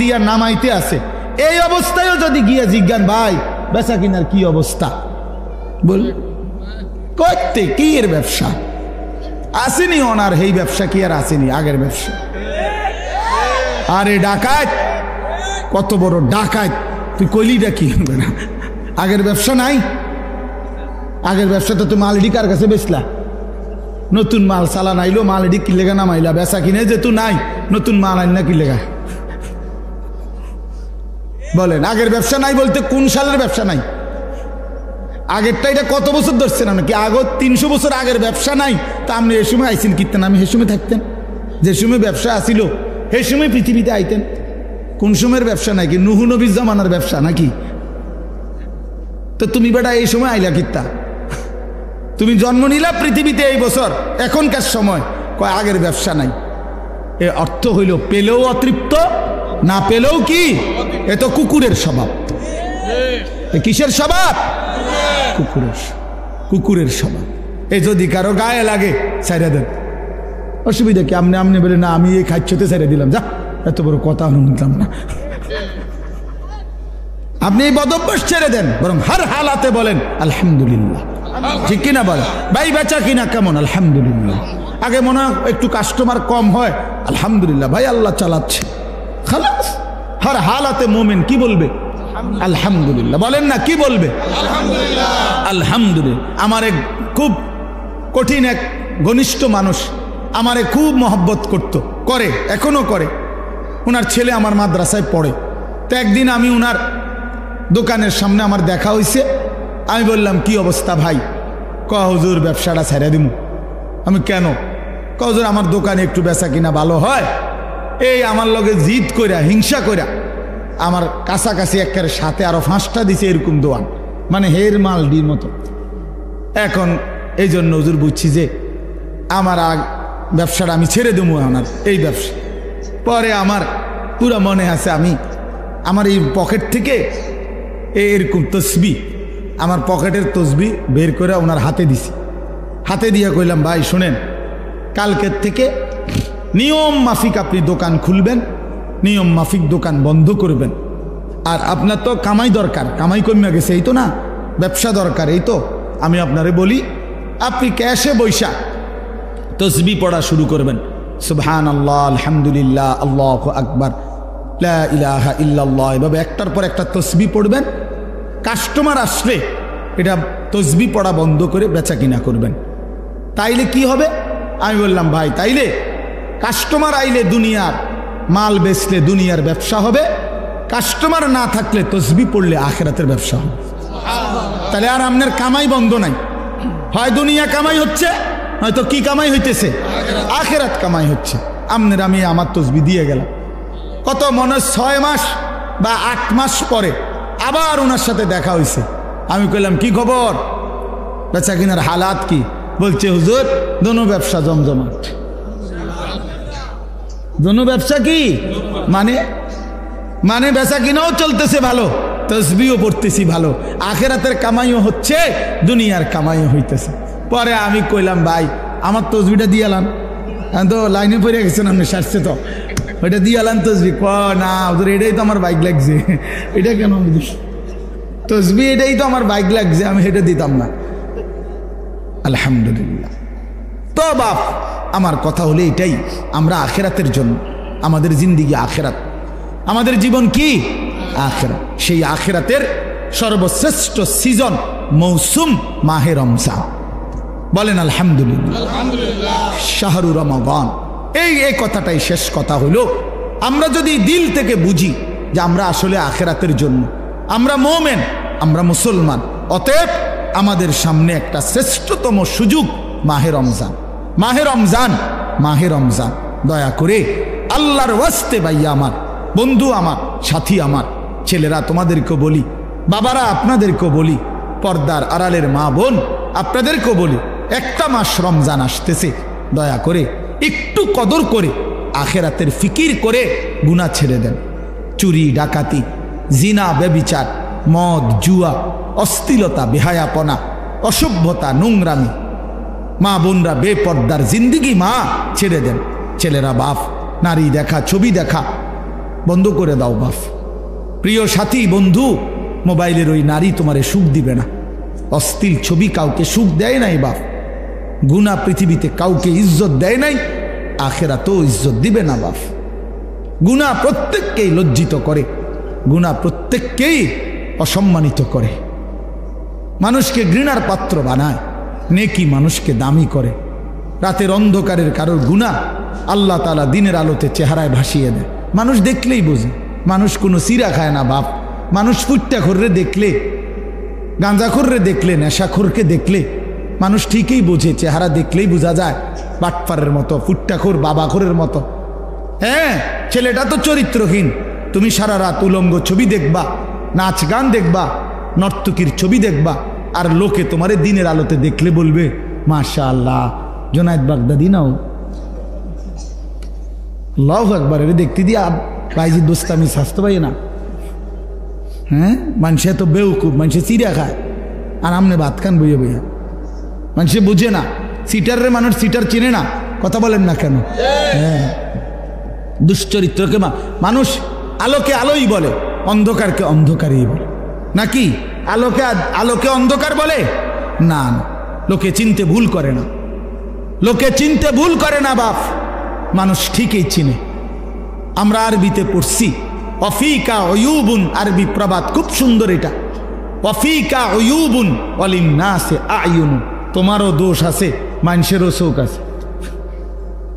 দিয়া নামাইতে আছে। এই অবস্থায়ও যদি গিয়ে জিজ্ঞান ভাই বেচা কিনার কি অবস্থা, বল করতে কি এর ব্যবসা আসেনি, ওনার এই ব্যবসা কি আর আসেনি আগের ব্যবসা? আরে ডাকাত, কত বড় ডাকাত তুই, কইলিটা কি হবে না? আগের ব্যবসা নাই? আগের ব্যবসা তো তুই মাল কার কাছে বেচলা? নতুন মাল চালান আইলো, মাল এডি কি লেগা নামাইলা? বেচা কিনে যে তুই নাই, নতুন মাল আইন না কি লেগা? বলেন আগের ব্যবসা নাই বলতে কোন সালের ব্যবসা নাই? আগেরটা এটা কত বছর ধরছেন নাকি? আগে 300 বছর আগের ব্যবসা নাই তা আপনি এ সময় আইসেন কীর্তেন? আমি সে সময় থাকতেন, যে সময় ব্যবসা আসিল সেই সময় পৃথিবীতে আইতেন। কোন সময়ের ব্যবসা নাই? কি নুহু নবীর জামানার ব্যবসা নাকি? তো তুমি বেটা এই সময় আইলা কীর্তা? তুমি জন্ম নিলা পৃথিবীতে এই বছর, এখনকার সময় কয় আগের ব্যবসা নাই। এ অর্থ হইল পেলেও অতৃপ্ত, না পেলেও কি? এ তো কুকুরের স্বভাব। কিসের স্বভাব? কুকুরের স্বভাব। এই যদি কারো গায়ে লাগে ছাইড়া দেন, অসুবিধা কি? আপনি আপনি বলে না আমি এই খাচ্ছতে ছাইড়া দিলাম, যা এত বড় কথা শুনতাম না। আপনি এই বদভ্যাস ছেড়ে দেন, বরং হার হালাতে বলেন আলহামদুলিল্লাহ। ঠিক কিনা বলেন? ভাই বেচা কিনা কেমন? আলহামদুলিল্লাহ। আগে মনে হয় একটু কাস্টমার কম হয়, আলহামদুলিল্লাহ ভাই আল্লাহ চালাচ্ছে, খালাস। হার হালাতে মোমেন কি বলবে? আলহামদুলিল্লাহ। বলেন না কি বলবে? আলহামদুলিল্লাহ। আমার এক খুব কঠিন এক ঘনিষ্ঠ মানুষ আমারে খুব মহব্বত করতো, করে, এখনো করে। ওনার ছেলে আমার মাদ্রাসায় পড়ে। তো একদিন আমি ওনার দোকানের সামনে আমার দেখা হয়েছে। আমি বললাম কি অবস্থা ভাই? হুজুর ব্যবসাটা ছেড়ে দিব। আমি কেন? হুজুর আমার দোকানে একটু বেচা কিনা ভালো হয়, এই আমার লগে জিদ কইরা হিংসা কইরা আমার কাছাকাছি একের সাথে আরো 5টা দিছে এরকম দোয়ান, মানে হের মাল ডির মতো। এখন এই জন্য হুজুর বুঝছি যে আমার ব্যবসাটা আমি ছেড়ে দেবো ওনার এই ব্যবসা। পরে আমার পুরো মনে আছে আমি আমার এই পকেট থেকে এরকম তসবি, আমার পকেটের তসবি বের করে ওনার হাতে দিছি। হাতে দিয়ে কইলাম ভাই শুনেন, কালকের থেকে নিয়ম মাফিক আপনি দোকান খুলবেন, নিয়ম মাফিক দোকান বন্ধ করবেন। আর আপনার তো কামাই দরকার, কামাই কমে গেছে এই তো না, ব্যবসা দরকার এই তো। আমি আপনারে বলি আপনি ক্যাশে বৈশা তসবি পড়া শুরু করবেন, সুবহানাল্লাহ, আলহামদুলিল্লাহ, আল্লাহু আকবার, লা ইলাহা ইল্লাল্লাহ, এভাবে একটার পর একটা তসবি পড়বেন। কাস্টমার আসলে এটা তসবি পড়া বন্ধ করে বেচা কিনা করবেন। তাইলে কি হবে? আমি বললাম ভাই তাইলে কাস্টমার আইলে দুনিয়ার মাল বেচলে দুনিয়ার ব্যবসা হবে, কাস্টমার না থাকলে তসবি পড়লে আখিরাতের ব্যবসা হবে। তাহলে আর আপনার কামাই বন্ধ নাই, হয় দুনিয়া কামাই হচ্ছে, হয়তো কি কামাই হইতেছে? আখিরাত কামাই হচ্ছে। আপনার আমি আমার তসবি দিয়ে গেলাম। কত মনে 6 মাস বা 8 মাস পরে আবার ওনার সাথে দেখা হয়েছে। আমি কইলাম কি খবর, বেচা কিনার হালাত কি? বলছে হুজুর দোনো ব্যবসা জমজমাট। দোনো ব্যবসা কি মানে? মানে বেচা কিনাও চলতেছে ভালো, তসবিও পড়তেছি ভালো, আখিরাতের কামাইও হচ্ছে, দুনিয়ার কামাইও হইতেছে। পরে আমি কইলাম ভাই আমার তসবিটা দিয়ে আলান, তো লাইনে পড়ে গেছেন আপনি, সারছে তো ওইটা দিয়ে আলান তসবি। না হুজুর এটাই তো আমার বাইক লাগছে। এটা কেন তসবি? এটাই তো আমার বাইক লাগছে, আমি এটা দিতাম না। আলহামদুলিল্লাহ। তো বাপ আমার কথা হলে এটাই, আমরা আখিরাতের জন্য, আমাদের জিন্দিগি আখিরাত, আমাদের জীবন কি আখিরাত। সেই আখিরাতের সর্বশ্রেষ্ঠ সিজন মৌসুম মাহে রমজান। বলেন আলহামদুলিল্লাহ, শাহরু রমাদান। এই কথাটাই শেষ কথা হইল। আমরা যদি দিল থেকে বুঝি যে আমরা আসলে আখিরাতের জন্য, আমরা মুমিন, আমরা মুসলমান, অতএব আমাদের সামনে একটা শ্রেষ্ঠতম সুযোগ মাহে রমজান। মাহে রমজান, মাহে রমজান। দয়া করে আল্লাহর ওয়াস্তে ভাইয়া আমার, বন্ধু আমার, সাথী আমার, ছেলেরা তোমাদেরকে বলি, বাবারা আপনাদেরকে বলি, পর্দার আড়ালের মা বোন আপনাদেরকেও বলি, একটা মাস রমজান আসতেছে, দয়া করে একটু কদর করে আখিরাতের ফিকির করে গুনাহ ছেড়ে দেন। চুরি, ডাকাতি, জিনা, ব্যভিচার, মদ, জুয়া, অশ্লীলতা, বেহায়াপনা, অসভ্যতা, নোংরামি, মা বোনরা বেপর্দার জিন্দিগি মা ছেড়ে দেন। ছেলেরা বাপ, নারী দেখা, ছবি দেখা, বন্ধ করে দাও বাপ। প্রিয় সাথী বন্ধু, মোবাইলের ওই নারী তোমারে সুখ দিবে না। অশ্লীল ছবি কাউকে সুখ দেয় নাই বাপ। গুনাহ পৃথিবীতে কাউকে ইজ্জত দেয় নাই, আখেরাতেও ইজ্জত দিবে না বাপ। গুনাহ প্রত্যেককেই লজ্জিত করে, গুনাহ প্রত্যেককেই অসম্মানিত করে, মানুষকে ঘৃণার পাত্র বানায়, নেকি মানুষকে দামি করে। রাতের অন্ধকারের কারোর গুনাহ আল্লাহ তাআলা দিনের আলোতে চেহারায় ভাসিয়ে দেয়। মানুষ দেখলেই বোঝে। মানুষ কোনো সিরা খায় না বাপ। মানুষ ফুট্টাখোররে দেখলে, গাঁজাখোররে দেখলে, নেশাখোরকে দেখলে মানুষ ঠিকই বোঝে। চেহারা দেখলেই বোঝা যায় বাটপারের মতো, ফুট্টাখোর, বাবাখোরের মতো। হ্যাঁ, ছেলেটা তো চরিত্রহীন। তুমি সারা রাত উলঙ্গ ছবি দেখবা, নাচ গান দেখবা, নর্তকীর ছবি দেখবা, আর লোকে তোমারে দিনের আলোতে দেখলে বলবে মাশাআল্লাহ জোনায়েদ বাগদাদি নাও। আল্লাহু আকবার। এর দেখতে দিয়া বাইজিদ বুস্তামি স্বাস্থ্য পাই না। হ্যাঁ, মানুষে তো বেউকুব, মানুষে চিড়া খায় আর আমনে ভাত খান বইয়া বইয়া। মানুষে বুঝে না, সিটারে মানুষ সিটার চিনে না। কথা বলেন না কেন? হ্যাঁ, দুশ্চরিত্রকে মানুষ আলোকে আলোই বলে, অন্ধকারকে অন্ধকারই বলে। নাকি আলোকে আলোকে অন্ধকার বলে? না না, লোকে চিনতে ভুল করে না, লোকে চিনতে ভুল করে না বাপ। মানুষ ঠিকই চিনে। আমরা আরবিতে পড়ছি ওয়াফিকা উয়ুবুন, আরবি প্রবাদ খুব সুন্দর এটা। ওয়াফিকা উয়ুবুন ওয়ালিন্নাসি আয়ুন, তোমারও দোষ আছে, মানুষেরও চোখ আছে।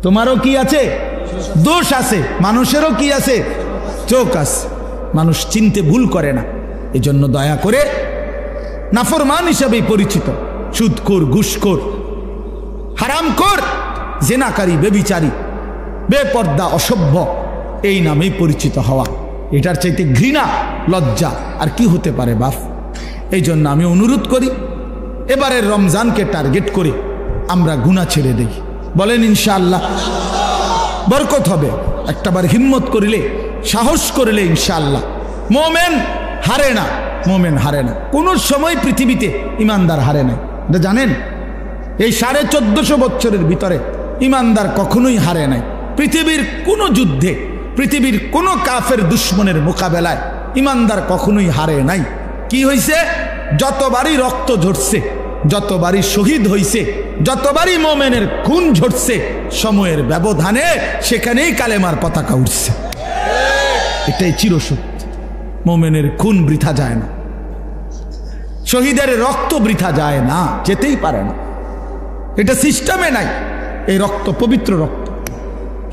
তোমারও কি আছে? দোষ আছে। মানুষেরও কি আছে? চোখ আছে। মানুষ চিনতে ভুল করে না। এজন্য দয়া করে নাফরমান হিসাবে পরিচিত সুদখোর, ঘুষখোর, হারামখোর, জেনাকারী, বেবিচারী, বেপর্দা, অসভ্য, এই নামেই পরিচিত হওয়া, এটার চাইতে ঘৃণা, লজ্জা আর কি হতে পারে বাপ? এই জন্য আমি অনুরোধ করি, এবারের রমজানকে টার্গেট করে আমরা গুনাহ ছেড়ে দেই। বলেন ইনশাআল্লাহ বরকত হবে। একটাবার হিম্মত করিলে, সাহস করিলে ইনশাআল্লাহ। মোমেন হারে না, মোমেন হারে না। কোন সময় পৃথিবীতে ইমানদার হারে নাই, এটা জানেন? এই 1450 বছরের ভিতরে ইমানদার কখনোই হারে নাই। পৃথিবীর কোন যুদ্ধে, পৃথিবীর কোন কাফের দুশ্মনের মোকাবেলায় ইমানদার কখনোই হারে নাই। কি হইছে? যতবারই রক্ত ঝরছে, যতবারই শহীদ হইছে, যতবারই মোমেনের খুন ঝরছে, সময়ের ব্যবধানে সেখানেই কালেমার পতাকা উঠছে। এটাই চিরসত্য। মোমেনের খুন বৃথা যায় না, শহীদের রক্ত বৃথা যায় না, যেতেই পারে না। এটা সিস্টেমে নাই। এই রক্ত পবিত্র রক্ত,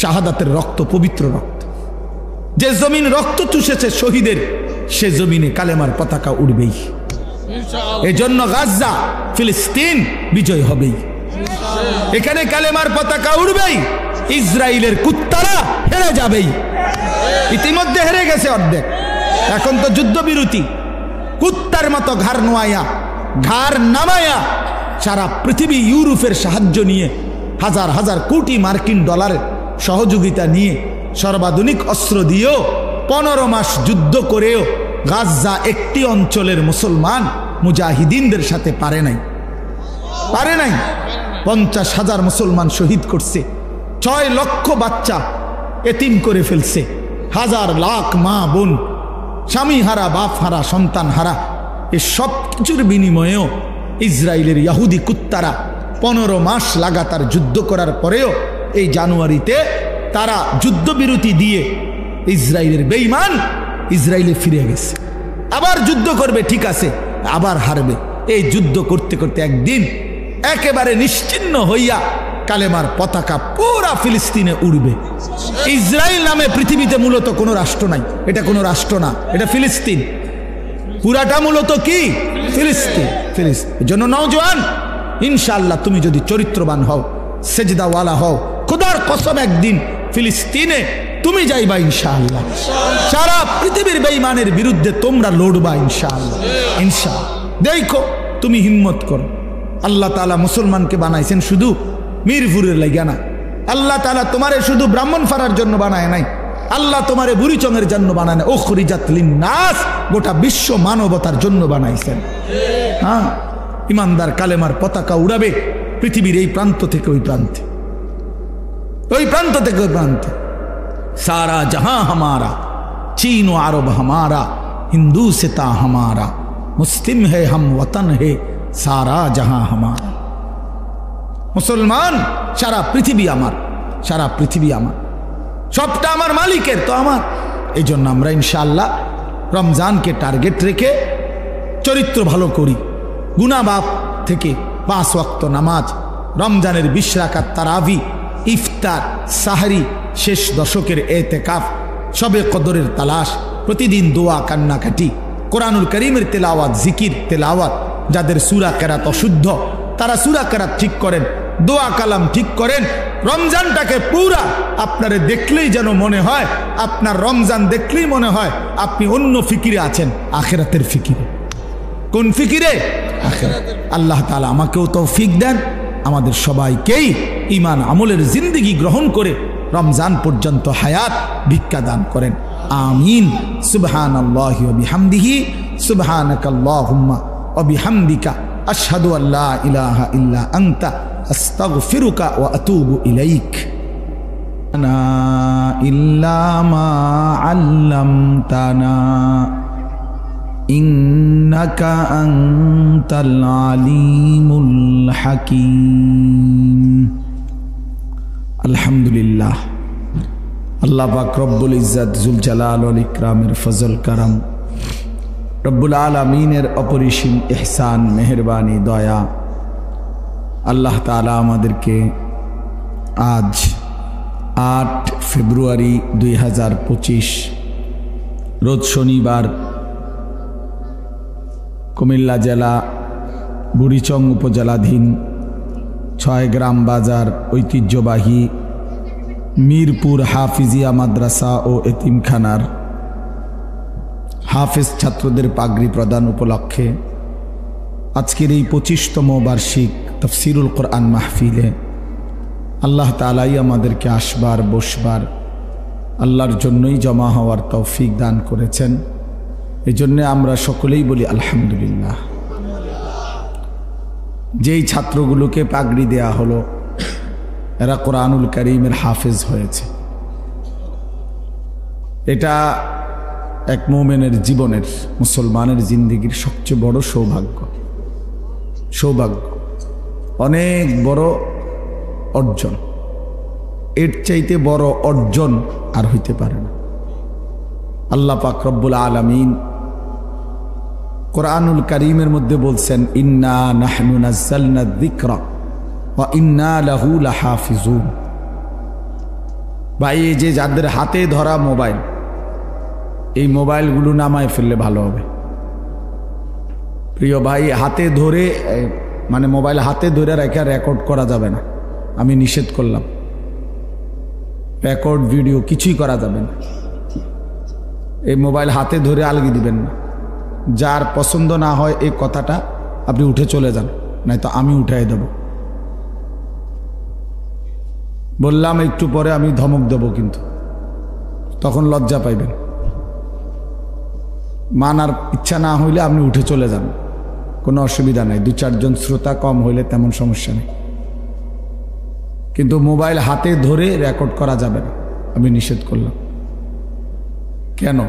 শাহাদাতের রক্ত পবিত্র রক্ত। যে জমিন রক্ত চুষেছে শহীদের, সে জমিনে কালেমার পতাকা উড়বেই। এজন্য গাজা, ফিলিস্তিন বিজয় হবেই। এখানে কালেমার পতাকা উড়বেই। ইসরায়েলের কুত্তারা হেরে যাবেই। ইতিমধ্যে হেরে গেছে অর্ধেক। এখন তো যুদ্ধবিরতি। কুত্তার মতো ঘাড় নোয়াইয়া, ঘাড় নামাইয়া সারা পৃথিবী ইউরোপের সাহায্য নিয়ে, হাজার হাজার কোটি মার্কিন ডলারের সহযোগিতা নিয়ে, সর্বাধুনিক অস্ত্র দিয়েও 15 মাস যুদ্ধ করেও গাজা একটি অঞ্চলের মুসলমান মুজাহিদিনদের সাথে পারে নাই, পারে নাই। 50,000 মুসলমান শহীদ করছে, 6 লক্ষ বাচ্চা এতিম করে ফেলছে, হাজার লাখ মা বোন, স্বামী হারা, বাপ হারা, সন্তান হারা। এই সব কিছুর বিনিময়েও ইসরায়েলের ইহুদি কুত্তারা 15 মাস লাগাতার যুদ্ধ করার পরেও এই জানুয়ারিতে তারা যুদ্ধবিরতি দিয়ে ইসরায়েলের বেঈমান ইসরায়েলে ফিরে গেছে। আবার যুদ্ধ করবে, ঠিক আছে, আবার হারবে। এই যুদ্ধ করতে করতে একদিন একেবারে নিশ্চিহ্ন হইয়া কালেমার পতাকা পুরা ফিলিস্তিনে উড়বে। ইসরায়েল নামে পৃথিবীতে মূলত কোনো রাষ্ট্র নাই। এটা কোনো রাষ্ট্র না, এটা ফিলিস্তিন। পুরাটা মূলত কি? ফিলিস্তিন। ফিলিস্তিন জন্য নওজোয়ান, ইনশাআল্লাহ তুমি যদি চরিত্রবান হও, সেজদাওয়ালা হও, খোদার কসম একদিন ফিলিস্তিনে তুমি যাইবা ইনশাআল্লাহ। সারা পৃথিবীর বেঈমানের বিরুদ্ধে তোমরা লড়বা ইনশাআল্লাহ। ইনশাআল্লাহ। দেখো, তুমি হিম্মত করো। আল্লাহ তাআলা মুসলমানকে বানাইছেন শুধু মিরপুরের লাগা না। আল্লাহ তাআলা তোমারে শুধু ব্রাহ্মণপাড়ার জন্য বানায় নাই। আল্লাহ তোমারে বুড়িচংয়ের জন্য বানায় না, উখরিজাত লিন্নাস, গোটা বিশ্ব মানবতার জন্য বানাইছেন। হ্যাঁ, ইমানদার কালেমার পতাকা উড়াবে পৃথিবীর এই প্রান্ত থেকে ওই প্রান্তে, ওই প্রান্ত থেকে ওই প্রান্তে। সারা জাহাঁ হামারা, चीन व अरब हमारा, हिंदू सिता हमारा, मुस्लिम है हम वतन है सारा जहां हमारा। मुसलमान सारा पृथिवी आमार, सारा पृथिवी आमार, सबटा आमार मालिकेर तो आमार। এই জন্য আমরা ইনশাআল্লাহ রমজানকে টার্গেট রেখে চরিত্র ভালো করি, গুনাহ বাপ থেকে 5 ওয়াক্ত নামাজ, রমজানের 20 রাকাত তারাবি, ইফতার, সাহরি, শেষ দশকের এতেকাফ, শবে কদরের তালাশ, প্রতিদিন দোয়া, কান্নাকাটি, কোরআনুল করিমের তেলাওয়াত, জিকির তেলাওয়াত। যাদের সূরা কেরাত অশুদ্ধ তারা সূরা কেরাত ঠিক করেন, দোয়া কালাম ঠিক করেন। রমজানটাকে পুরা আপনারে দেখলেই যেন মনে হয়, আপনার রমজান দেখলেই মনে হয় আপনি অন্য ফিকিরে আছেন, আখিরাতের ফিকিরে। কোন ফিকিরে? আখিরাতের। আল্লাহ তাআলা আমাকেও তৌফিক দেন, আমাদের সবাইকেই ঈমান আমলের জিন্দেগি গ্রহণ করে রমজান পর্যন্ত হায়াত ভিক্ষা দান করেন। আমিন। সুবহানাল্লাহি ওয়া বিহামদিহি, সুবহানাকাল্লাহুম্মা ওয়া বিহামদিকা, আশহাদু আল্লা ইলাহা ইল্লা আনতা, আস্তাগফিরুকা ওয়া আতুবু ইলাইক। আনা ইল্লা মা আল্লামতানা ইন্নাকা আনতাল আলিমুল হাকীম। আলহামদুলিল্লাহ। আল্লাহ পাক রব্বুল ইজ্জত জুল জালাল ওয়াল ইকরামের ফজল কারাম, রব্বুল আলামিনের অপরিসীম ইহসান, মেহেরবানি, দয়া। আল্লাহ তাআলা আমাদেরকে আজ 8 ফেব্রুয়ারি 2025 রোজ শনিবার কুমিল্লা জেলা বুড়িচং উপজেলাধীন 6 গ্রাম বাজার ঐতিহ্যবাহী মিরপুর হাফিজিয়া মাদ্রাসা ও এতিমখানার হাফেজ ছাত্রদের পাগড়ি প্রদান উপলক্ষে আজকের এই 25তম বার্ষিক তাফসীরুল কোরআন মাহফিলে আল্লাহ তাআলাই আমাদেরকে আসবার বসবার আল্লাহর জন্যই জমা হওয়ার তৌফিক দান করেছেন। এজন্য আমরা সকলেই বলি আলহামদুলিল্লাহ। যেই ছাত্রগুলোকে পাগড়ি দেয়া হলো এরা কোরআনুল কারীমের হাফেজ হয়েছে। এটা এক মুমিনের জীবনের, মুসলমানের জিন্দেগির সবচেয়ে বড় সৌভাগ্য। সৌভাগ্য, অনেক বড় অর্জন। এর চাইতে বড় অর্জন আর হইতে পারে না। আল্লাহ পাক রব্বুল আলামিন কোরআনুল কারীমের মধ্যে বলছেন, ইন্না নাহনু নাযালনা যিকরা ওয়া ইন্না লাহু লাহাফিজুন। ভাই, এই যে যাদের হাতে ধরা মোবাইল, এই মোবাইলগুলো নামায় ফেললে ভালো হবে। প্রিয় ভাই, হাতে ধরে মানে মোবাইল হাতে ধরে রেখে রেকর্ড করা যাবে না, আমি নিষেধ করলাম। রেকর্ড ভিডিও কিছুই করা যাবে না। এই মোবাইল হাতে ধরে আলগি দিবেন না। যার পছন্দ না হয় এই কথাটা আপনি উঠে চলে যান, নয়তো আমি উঠাই দেব। বললাম একটু পরে আমি ধমক দেব, কিন্তু তখন লজ্জা পাইবেন। মানার ইচ্ছা না হইলে আপনি উঠে চলে যান, কোনো অসুবিধা নাই। 2-4 জন শ্রোতা কম হইলে তেমন সমস্যা নেই, কিন্তু মোবাইল হাতে ধরে রেকর্ড করা যাবে না, আমি নিষেধ করলাম। কেন?